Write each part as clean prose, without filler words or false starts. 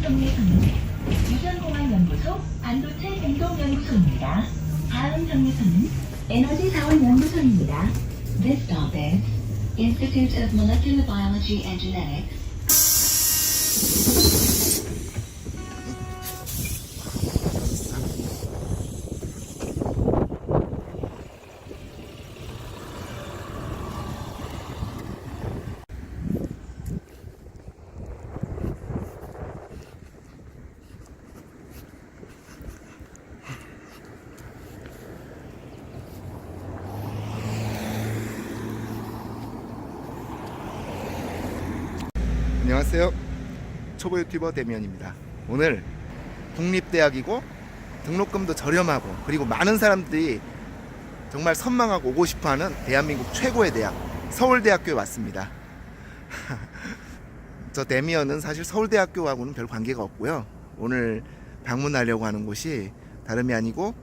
정류소는 유전공학연구소 반도체 공동연구소입니다. 다음 정류소는 에너지자원연구소입니다. This stop is Institute of Molecular Biology and Genetics. 안녕하세요. 초보 유튜버 대면입니다. 오늘 국립대학이고 등록금도 저렴하고 그리고 많은 사람들이 정말 선망하고 오고 싶어하는 대한민국 최고의 대학 서울대학교에 왔습니다. 저 데미언은 사실 서울대학교하고는 별 관계가 없고요. 오늘 방문하려고 하는 곳이 다름이 아니고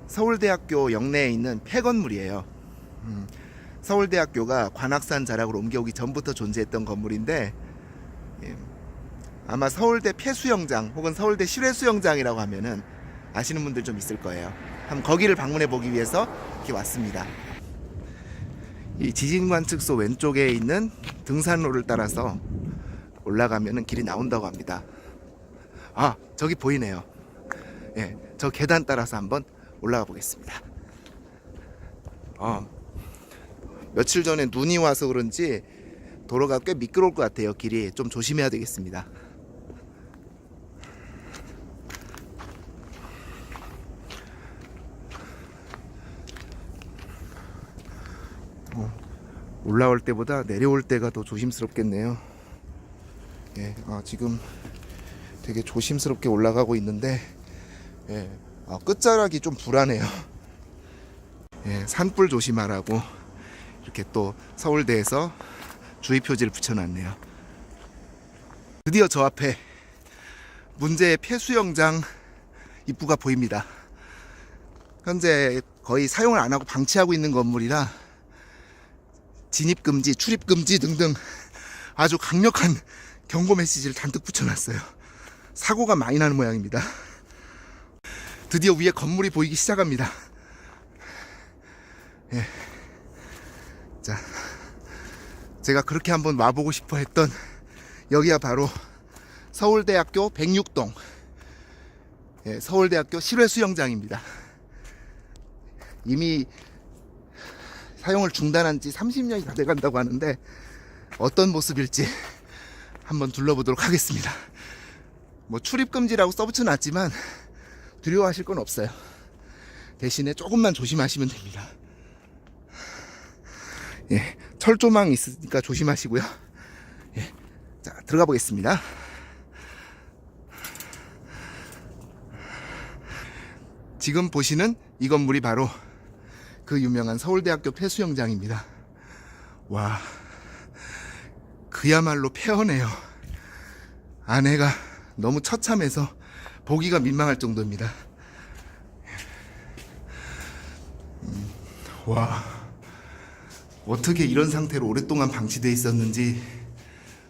서울대학교 영내에 있는 폐건물이에요. 서울대학교가 관악산 자락으로 옮겨오기 전부터 존재했던 건물인데 아마 서울대 폐수영장 혹은 서울대 실외수영장이라고 하면은 아시는 분들 좀 있을 거예요. 한번 거기를 방문해 보기 위해서 이렇게 왔습니다. 이 지진관측소 왼쪽에 있는 등산로를 따라서 올라가면은 길이 나온다고 합니다. 아, 저기 보이네요. 예, 저 계단 따라서 한번 올라가 보겠습니다. 며칠 전에 눈이 와서 그런지 도로가 꽤 미끄러울 것 같아요. 길이 좀 조심해야 되겠습니다. 올라올 때보다 내려올 때가 더 조심스럽겠네요. 예, 지금 되게 조심스럽게 올라가고 있는데 끝자락이 좀 불안해요. 예, 산불 조심하라고 이렇게 또 서울대에서 주의 표지를 붙여놨네요. 드디어 저 앞에 문제의 폐수영장 입구가 보입니다. 현재 거의 사용을 안 하고 방치하고 있는 건물이라 진입금지, 출입금지 등등 아주 강력한 경고 메시지를 잔뜩 붙여놨어요. 사고가 많이 나는 모양입니다. 드디어 위에 건물이 보이기 시작합니다. 예. 자, 제가 그렇게 한번 와보고 싶어 했던 여기가 바로 서울대학교 106동 서울대학교 실외수영장입니다. 이미 사용을 중단한 지 30년이 다 돼간다고 하는데 어떤 모습일지 한번 둘러보도록 하겠습니다. 뭐 출입금지라고 써붙여놨지만 두려워하실 건 없어요. 대신에 조금만 조심하시면 됩니다. 예, 철조망 있으니까 조심하시고요. 예, 자, 들어가 보겠습니다. 지금 보시는 이 건물이 바로 그 유명한 서울대학교 폐수영장입니다. 와, 그야말로 폐허네요. 안에가 너무 처참해서 보기가 민망할 정도입니다. 와, 어떻게 이런 상태로 오랫동안 방치되어 있었는지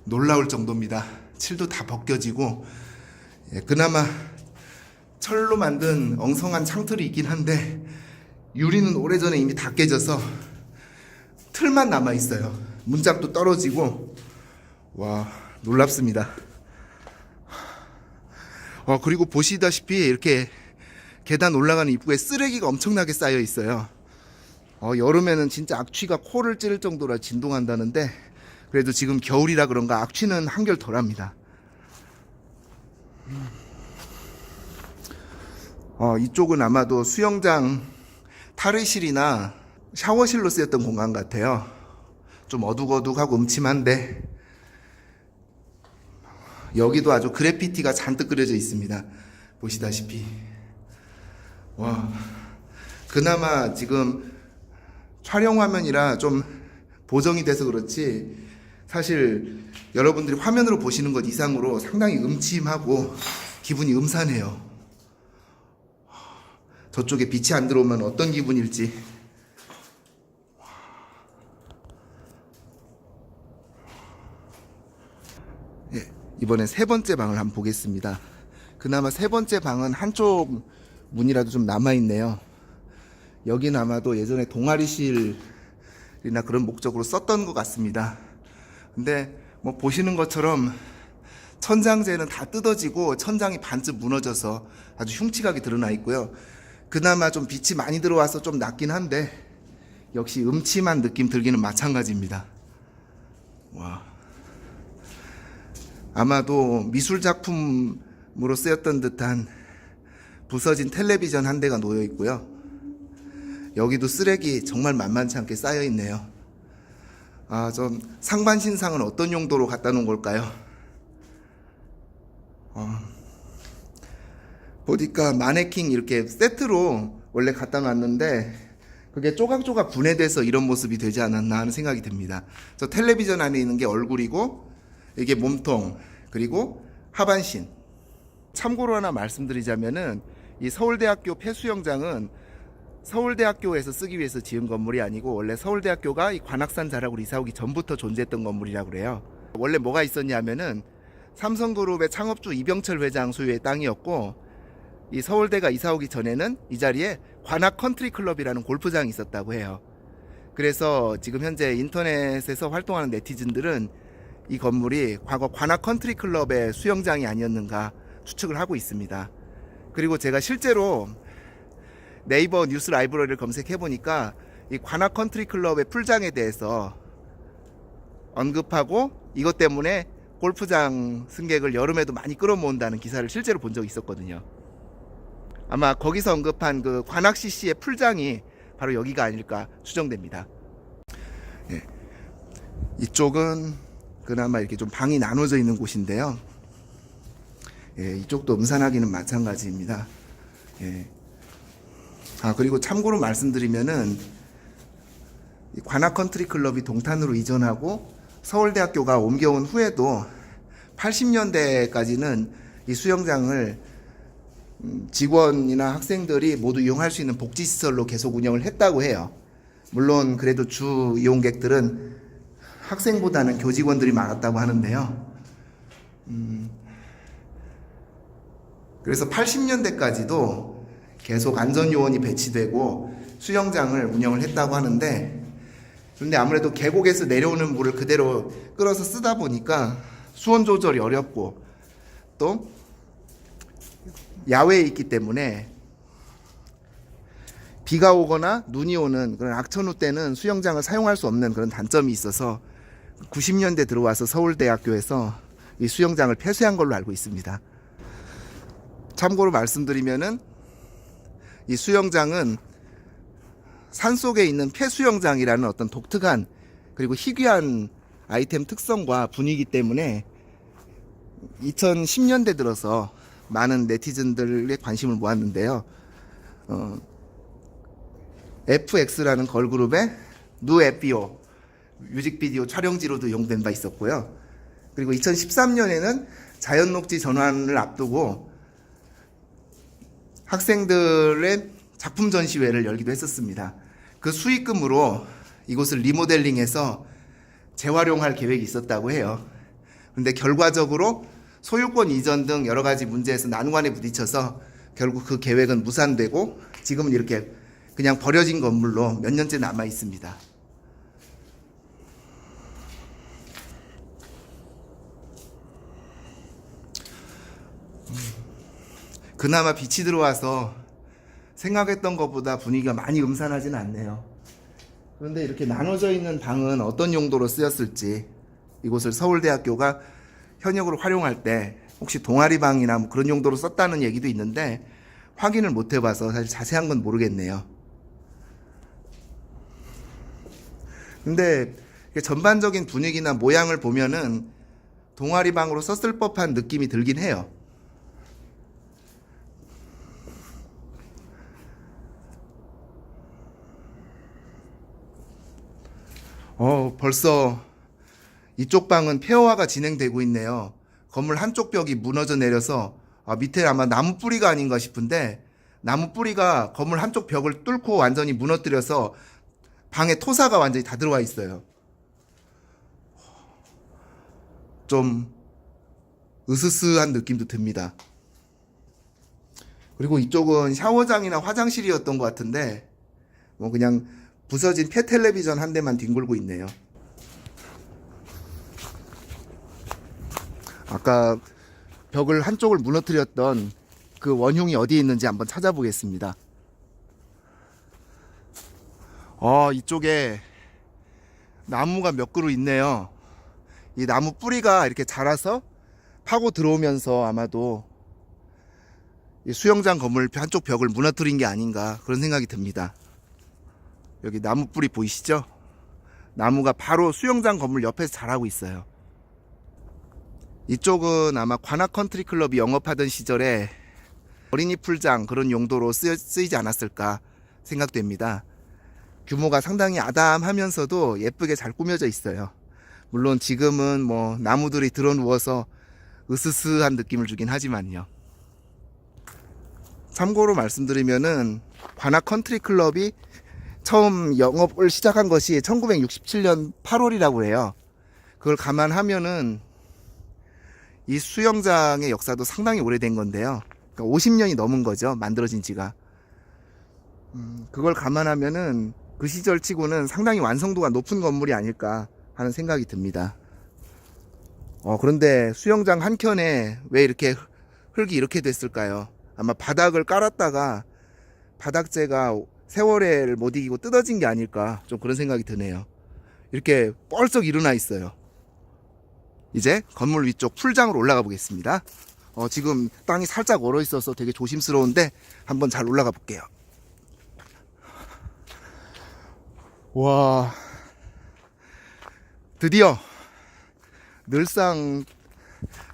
놀라울 정도입니다. 칠도 다 벗겨지고 그나마 철로 만든 엉성한 창틀이 있긴 한데 유리는 오래전에 이미 다 깨져서 틀만 남아 있어요. 문짝도 떨어지고 와, 놀랍습니다. 그리고 보시다시피 이렇게 계단 올라가는 입구에 쓰레기가 엄청나게 쌓여 있어요. 여름에는 진짜 악취가 코를 찌를 정도로 진동한다는데 그래도 지금 겨울이라 그런가 악취는 한결 덜합니다. 이쪽은 아마도 수영장 탈의실이나 샤워실로 쓰였던 공간 같아요. 좀 어둑어둑하고 음침한데 여기도 아주 그래피티가 잔뜩 그려져 있습니다. 보시다시피 와, 그나마 지금 촬영 화면이라 좀 보정이 돼서 그렇지 사실 여러분들이 화면으로 보시는 것 이상으로 상당히 음침하고 기분이 음산해요. 저쪽에 빛이 안 들어오면 어떤 기분일지. 이번엔 세 번째 방을 한번 보겠습니다. 그나마 세 번째 방은 한쪽 문이라도 좀 남아있네요. 여기는 아마도 예전에 동아리실이나 그런 목적으로 썼던 것 같습니다. 근데 뭐 보시는 것처럼 천장재는 다 뜯어지고 천장이 반쯤 무너져서 아주 흉측하게 드러나 있고요. 그나마 좀 빛이 많이 들어와서 좀 낫긴 한데 역시 음침한 느낌 들기는 마찬가지입니다. 와. 아마도 미술 작품으로 쓰였던 듯한 부서진 텔레비전 한 대가 놓여 있고요. 여기도 쓰레기 정말 만만치 않게 쌓여 있네요. 아, 좀 상반신상은 어떤 용도로 갖다 놓은 걸까요? 보니까 마네킹 이렇게 세트로 원래 갖다 놨는데 그게 조각조각 분해돼서 이런 모습이 되지 않았나 하는 생각이 듭니다. 저 텔레비전 안에 있는 게 얼굴이고 이게 몸통 그리고 하반신. 참고로 하나 말씀드리자면은 이 서울대학교 폐수영장은 서울대학교에서 쓰기 위해서 지은 건물이 아니고 원래 서울대학교가 이 관악산 자락으로 이사 오기 전부터 존재했던 건물이라고 그래요. 원래 뭐가 있었냐면은 삼성그룹의 창업주 이병철 회장 소유의 땅이었고 이 서울대가 이사 오기 전에는 이 자리에 관악 컨트리 클럽이라는 골프장이 있었다고 해요. 그래서 지금 현재 인터넷에서 활동하는 네티즌들은 이 건물이 과거 관악 컨트리 클럽의 수영장이 아니었는가 추측을 하고 있습니다. 그리고 제가 실제로 네이버 뉴스 라이브러리를 검색해 보니까 이 관악 컨트리 클럽의 풀장에 대해서 언급하고 이것 때문에 골프장 승객을 여름에도 많이 끌어모은다는 기사를 실제로 본 적이 있었거든요. 아마 거기서 언급한 그 관악 CC의 풀장이 바로 여기가 아닐까 추정됩니다. 예. 이쪽은 그나마 이렇게 좀 방이 나눠져 있는 곳인데요. 예, 이쪽도 음산하기는 마찬가지입니다. 예. 아, 그리고 참고로 말씀드리면은 이 관악 컨트리 클럽이 동탄으로 이전하고 서울대학교가 옮겨온 후에도 80년대까지는 이 수영장을 직원이나 학생들이 모두 이용할 수 있는 복지시설로 계속 운영을 했다고 해요. 물론 그래도 주 이용객들은 학생보다는 교직원들이 많았다고 하는데요. 그래서 80년대까지도 계속 안전요원이 배치되고 수영장을 운영을 했다고 하는데 그런데 아무래도 계곡에서 내려오는 물을 그대로 끌어서 쓰다 보니까 수온 조절이 어렵고 또 야외에 있기 때문에 비가 오거나 눈이 오는 그런 악천후 때는 수영장을 사용할 수 없는 그런 단점이 있어서 90년대 들어와서 서울대학교에서 이 수영장을 폐쇄한 걸로 알고 있습니다. 참고로 말씀드리면은 이 수영장은 산속에 있는 폐수영장이라는 어떤 독특한 그리고 희귀한 아이템 특성과 분위기 때문에 2010년대 들어서 많은 네티즌들의 관심을 모았는데요. FX라는 걸그룹의 누에피오 뮤직비디오 촬영지로도 이용된 바 있었고요. 그리고 2013년에는 자연녹지 전환을 앞두고 학생들의 작품 전시회를 열기도 했었습니다. 그 수익금으로 이곳을 리모델링해서 재활용할 계획이 있었다고 해요. 그런데 결과적으로 소유권 이전 등 여러 가지 문제에서 난관에 부딪혀서 결국 그 계획은 무산되고 지금은 이렇게 그냥 버려진 건물로 몇 년째 남아 있습니다. 그나마 빛이 들어와서 생각했던 것보다 분위기가 많이 음산하지는 않네요. 그런데 이렇게 나눠져 있는 방은 어떤 용도로 쓰였을지 이곳을 서울대학교가 현역으로 활용할 때 혹시 동아리방이나 뭐 그런 용도로 썼다는 얘기도 있는데 확인을 못 해봐서 사실 자세한 건 모르겠네요. 근데 전반적인 분위기나 모양을 보면은 동아리방으로 썼을 법한 느낌이 들긴 해요. 벌써 이쪽 방은 폐허화가 진행되고 있네요. 건물 한쪽 벽이 무너져 내려서 밑에 아마 나무 뿌리가 아닌가 싶은데 나무 뿌리가 건물 한쪽 벽을 뚫고 완전히 무너뜨려서 방에 토사가 완전히 다 들어와 있어요. 좀 으스스한 느낌도 듭니다. 그리고 이쪽은 샤워장이나 화장실이었던 것 같은데 뭐 그냥 부서진 폐 텔레비전 한 대만 뒹굴고 있네요. 아까 벽을 한쪽을 무너뜨렸던 그 원흉이 어디에 있는지 한번 찾아보겠습니다. 이쪽에 나무가 몇 그루 있네요. 이 나무 뿌리가 이렇게 자라서 파고 들어오면서 아마도 이 수영장 건물 한쪽 벽을 무너뜨린 게 아닌가 그런 생각이 듭니다. 여기 나무 뿌리 보이시죠? 나무가 바로 수영장 건물 옆에서 자라고 있어요. 이쪽은 아마 관악 컨트리 클럽이 영업하던 시절에 어린이 풀장 그런 용도로 쓰이지 않았을까 생각됩니다. 규모가 상당히 아담하면서도 예쁘게 잘 꾸며져 있어요. 물론 지금은 뭐 나무들이 드러누워서 으스스한 느낌을 주긴 하지만요. 참고로 말씀드리면은 관악 컨트리 클럽이 처음 영업을 시작한 것이 1967년 8월이라고 해요. 그걸 감안하면은 이 수영장의 역사도 상당히 오래된 건데요. 그러니까 50년이 넘은 거죠. 만들어진 지가. 그걸 감안하면은 그 시절 치고는 상당히 완성도가 높은 건물이 아닐까 하는 생각이 듭니다. 그런데 수영장 한켠에 왜 이렇게 흙이 이렇게 됐을까요? 아마 바닥을 깔았다가 바닥재가 세월을 못 이기고 뜯어진 게 아닐까 좀 그런 생각이 드네요. 이렇게 뻘썩 일어나 있어요. 이제 건물 위쪽 풀장으로 올라가 보겠습니다. 지금 땅이 살짝 얼어 있어서 되게 조심스러운데 한번 잘 올라가 볼게요. 와, 드디어 늘상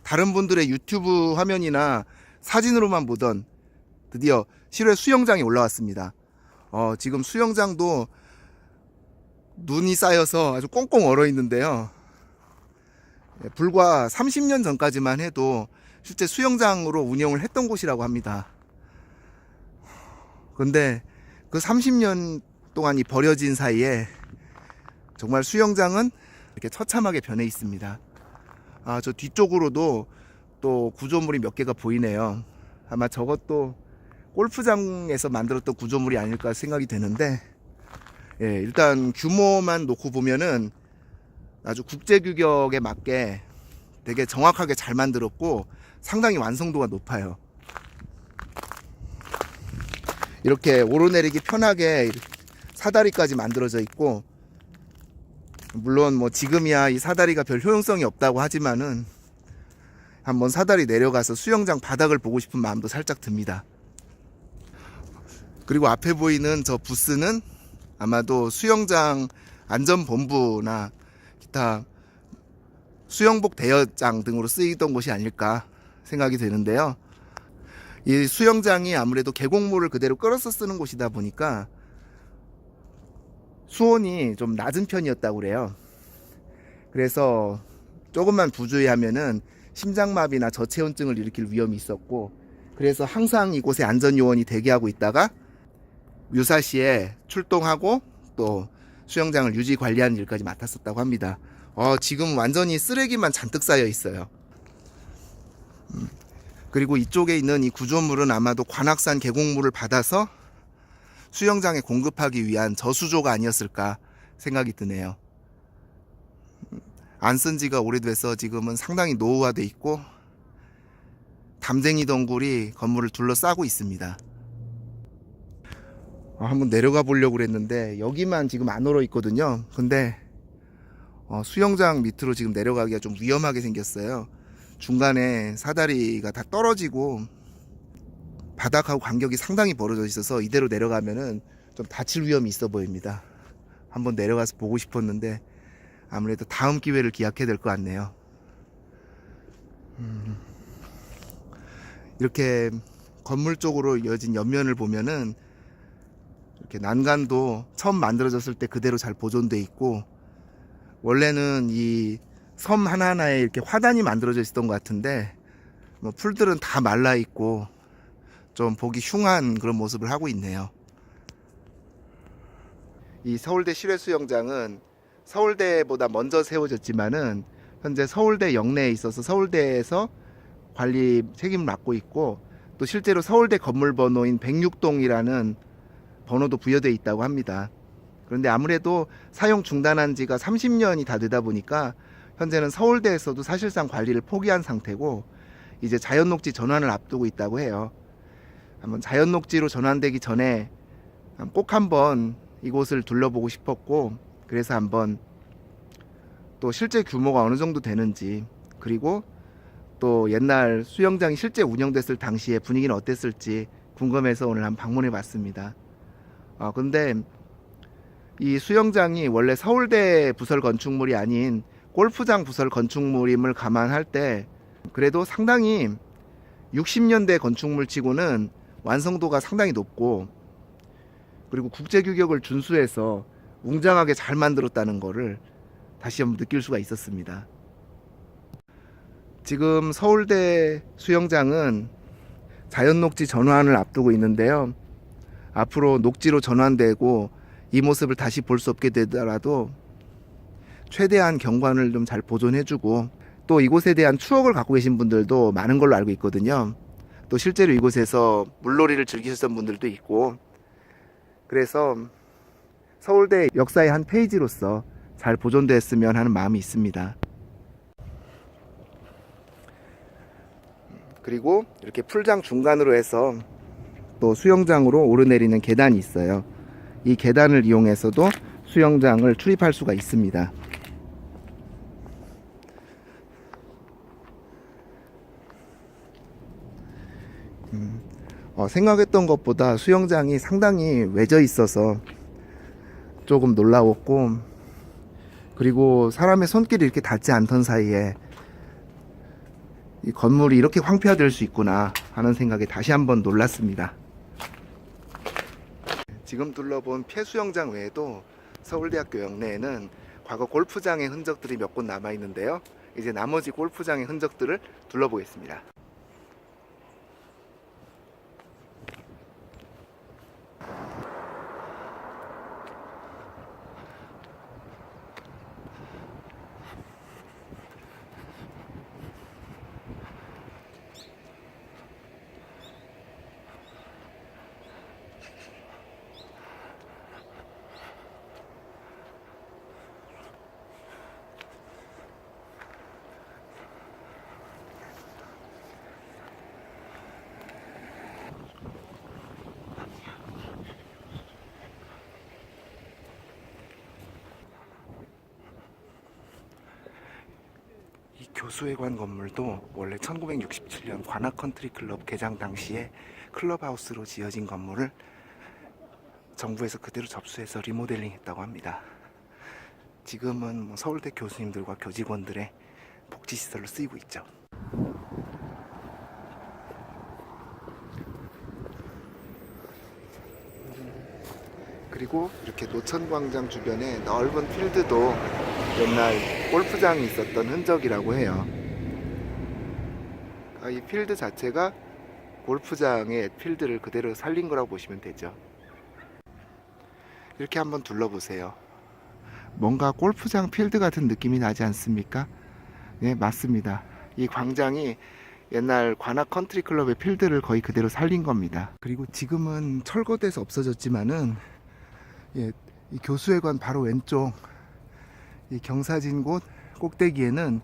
다른 분들의 유튜브 화면이나 사진으로만 보던 드디어 실외 수영장이 올라왔습니다. 지금 수영장도 눈이 쌓여서 아주 꽁꽁 얼어 있는데요. 불과 30년 전까지만 해도 실제 수영장으로 운영을 했던 곳이라고 합니다. 그런데 그 30년 동안이 버려진 사이에 정말 수영장은 이렇게 처참하게 변해 있습니다. 저 뒤쪽으로도 또 구조물이 몇 개가 보이네요. 아마 저것도 골프장에서 만들었던 구조물이 아닐까 생각이 되는데, 일단 규모만 놓고 보면은 아주 국제 규격에 맞게 되게 정확하게 잘 만들었고 상당히 완성도가 높아요. 이렇게 오르내리기 편하게 사다리까지 만들어져 있고, 물론 뭐 지금이야 이 사다리가 별 효용성이 없다고 하지만은 한번 사다리 내려가서 수영장 바닥을 보고 싶은 마음도 살짝 듭니다. 그리고 앞에 보이는 저 부스는 아마도 수영장 안전본부나 기타 수영복 대여장 등으로 쓰이던 곳이 아닐까 생각이 되는데요. 이 수영장이 아무래도 계곡물을 그대로 끌어서 쓰는 곳이다 보니까 수온이 좀 낮은 편이었다고 그래요. 그래서 조금만 부주의하면은 심장마비나 저체온증을 일으킬 위험이 있었고, 그래서 항상 이곳에 안전요원이 대기하고 있다가 유사시에 출동하고 또 수영장을 유지 관리하는 일까지 맡았었다고 합니다. 지금 완전히 쓰레기만 잔뜩 쌓여 있어요. 그리고 이쪽에 있는 이 구조물은 아마도 관악산 계곡물을 받아서 수영장에 공급하기 위한 저수조가 아니었을까 생각이 드네요. 안 쓴 지가 오래돼서 지금은 상당히 노후화돼 있고 담쟁이 덩굴이 건물을 둘러싸고 있습니다. 한번 내려가 보려고 그랬는데 여기만 지금 안 얼어 있거든요. 근데 수영장 밑으로 지금 내려가기가 좀 위험하게 생겼어요. 중간에 사다리가 다 떨어지고 바닥하고 간격이 상당히 벌어져 있어서 이대로 내려가면은 좀 다칠 위험이 있어 보입니다. 한번 내려가서 보고 싶었는데 아무래도 다음 기회를 기약해야 될 것 같네요. 이렇게 건물 쪽으로 이어진 옆면을 보면은 이렇게 난간도 처음 만들어졌을 때 그대로 잘 보존돼 있고, 원래는 이 섬 하나하나에 이렇게 화단이 만들어져 있었던 것 같은데 뭐 풀들은 다 말라 있고 좀 보기 흉한 그런 모습을 하고 있네요. 이 서울대 실외수영장은 서울대보다 먼저 세워졌지만은 현재 서울대 역내에 있어서 서울대에서 관리 책임을 맡고 있고, 또 실제로 서울대 건물 번호인 106동이라는 번호도 부여되어 있다고 합니다. 그런데 아무래도 사용 중단한 지가 30년이 다 되다 보니까 현재는 서울대에서도 사실상 관리를 포기한 상태고, 이제 자연녹지 전환을 앞두고 있다고 해요. 한번 자연녹지로 전환되기 전에 꼭 한번 이곳을 둘러보고 싶었고, 그래서 한번 또 실제 규모가 어느 정도 되는지, 그리고 또 옛날 수영장이 실제 운영됐을 당시에 분위기는 어땠을지 궁금해서 오늘 한번 방문해 봤습니다. 근데 이 수영장이 원래 서울대 부설 건축물이 아닌 골프장 부설 건축물임을 감안할 때 그래도 상당히 60년대 건축물 치고는 완성도가 상당히 높고, 그리고 국제 규격을 준수해서 웅장하게 잘 만들었다는 거를 다시 한번 느낄 수가 있었습니다. 지금 서울대 수영장은 자연녹지 전환을 앞두고 있는데요. 앞으로 녹지로 전환되고 이 모습을 다시 볼 수 없게 되더라도 최대한 경관을 좀 잘 보존해주고, 또 이곳에 대한 추억을 갖고 계신 분들도 많은 걸로 알고 있거든요. 또 실제로 이곳에서 물놀이를 즐기셨던 분들도 있고, 그래서 서울대 역사의 한 페이지로서 잘 보존됐으면 하는 마음이 있습니다. 그리고 이렇게 풀장 중간으로 해서 또 수영장으로 오르내리는 계단이 있어요. 이 계단을 이용해서도 수영장을 출입할 수가 있습니다. 생각했던 것보다 수영장이 상당히 외져 있어서 조금 놀라웠고, 그리고 사람의 손길이 이렇게 닿지 않던 사이에 이 건물이 이렇게 황폐화될 수 있구나 하는 생각에 다시 한번 놀랐습니다. 지금 둘러본 폐수영장 외에도 서울대학교 영내에는 과거 골프장의 흔적들이 몇 곳 남아 있는데요. 이제 나머지 골프장의 흔적들을 둘러보겠습니다. 이 교수회관 건물도 원래 1967년 관악컨트리클럽 개장 당시에 클럽하우스로 지어진 건물을 정부에서 그대로 접수해서 리모델링 했다고 합니다. 지금은 서울대 교수님들과 교직원들의 복지시설로 쓰이고 있죠. 그리고 이렇게 노천광장 주변에 넓은 필드도 옛날 골프장이 있었던 흔적이라고 해요. 이 필드 자체가 골프장의 필드를 그대로 살린 거라고 보시면 되죠. 이렇게 한번 둘러보세요. 뭔가 골프장 필드 같은 느낌이 나지 않습니까? 네, 맞습니다. 이 광장이 옛날 관악 컨트리 클럽의 필드를 거의 그대로 살린 겁니다. 그리고 지금은 철거돼서 없어졌지만은 이 교수회관 바로 왼쪽 이 경사진 곳 꼭대기에는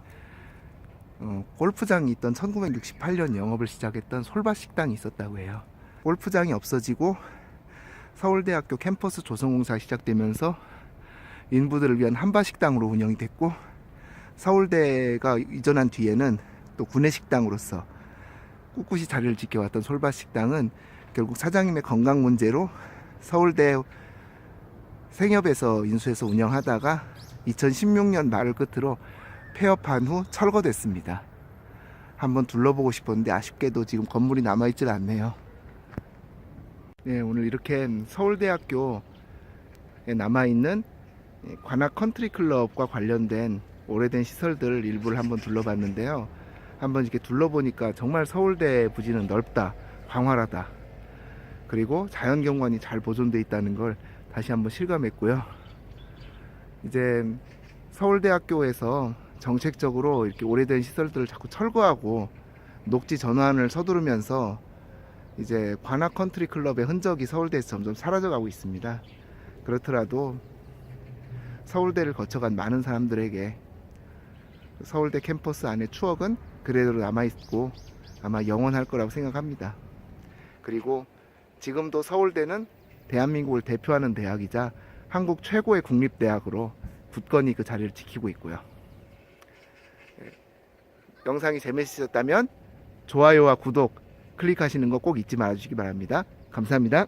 골프장이 있던 1968년 영업을 시작했던 솔밭 식당이 있었다고 해요. 골프장이 없어지고 서울대학교 캠퍼스 조성공사가 시작되면서 인부들을 위한 한밭식당으로 운영이 됐고, 서울대가 이전한 뒤에는 또 구내식당으로서 꿋꿋이 자리를 지켜왔던 솔밭식당은 결국 사장님의 건강 문제로 서울대 생협에서 인수해서 운영하다가 2016년 말을 끝으로 폐업한 후 철거됐습니다. 한번 둘러보고 싶었는데 아쉽게도 지금 건물이 남아있질 않네요. 네, 오늘 이렇게 서울대학교에 남아있는 관악 컨트리 클럽과 관련된 오래된 시설들 일부를 한번 둘러봤는데요. 한번 이렇게 둘러보니까 정말 서울대 부지는 넓다, 광활하다, 그리고 자연경관이 잘 보존되어 있다는 걸 다시 한번 실감했고요. 이제 서울대학교에서 정책적으로 이렇게 오래된 시설들을 자꾸 철거하고 녹지 전환을 서두르면서 이제 관악 컨트리 클럽의 흔적이 서울대에서 점점 사라져가고 있습니다. 그렇더라도 서울대를 거쳐간 많은 사람들에게 서울대 캠퍼스 안의 추억은 그대로 남아있고 아마 영원할 거라고 생각합니다. 그리고 지금도 서울대는 대한민국을 대표하는 대학이자 한국 최고의 국립대학으로 굳건히 그 자리를 지키고 있고요. 영상이 재밌으셨다면 좋아요와 구독 클릭하시는 거 꼭 잊지 말아주시기 바랍니다. 감사합니다.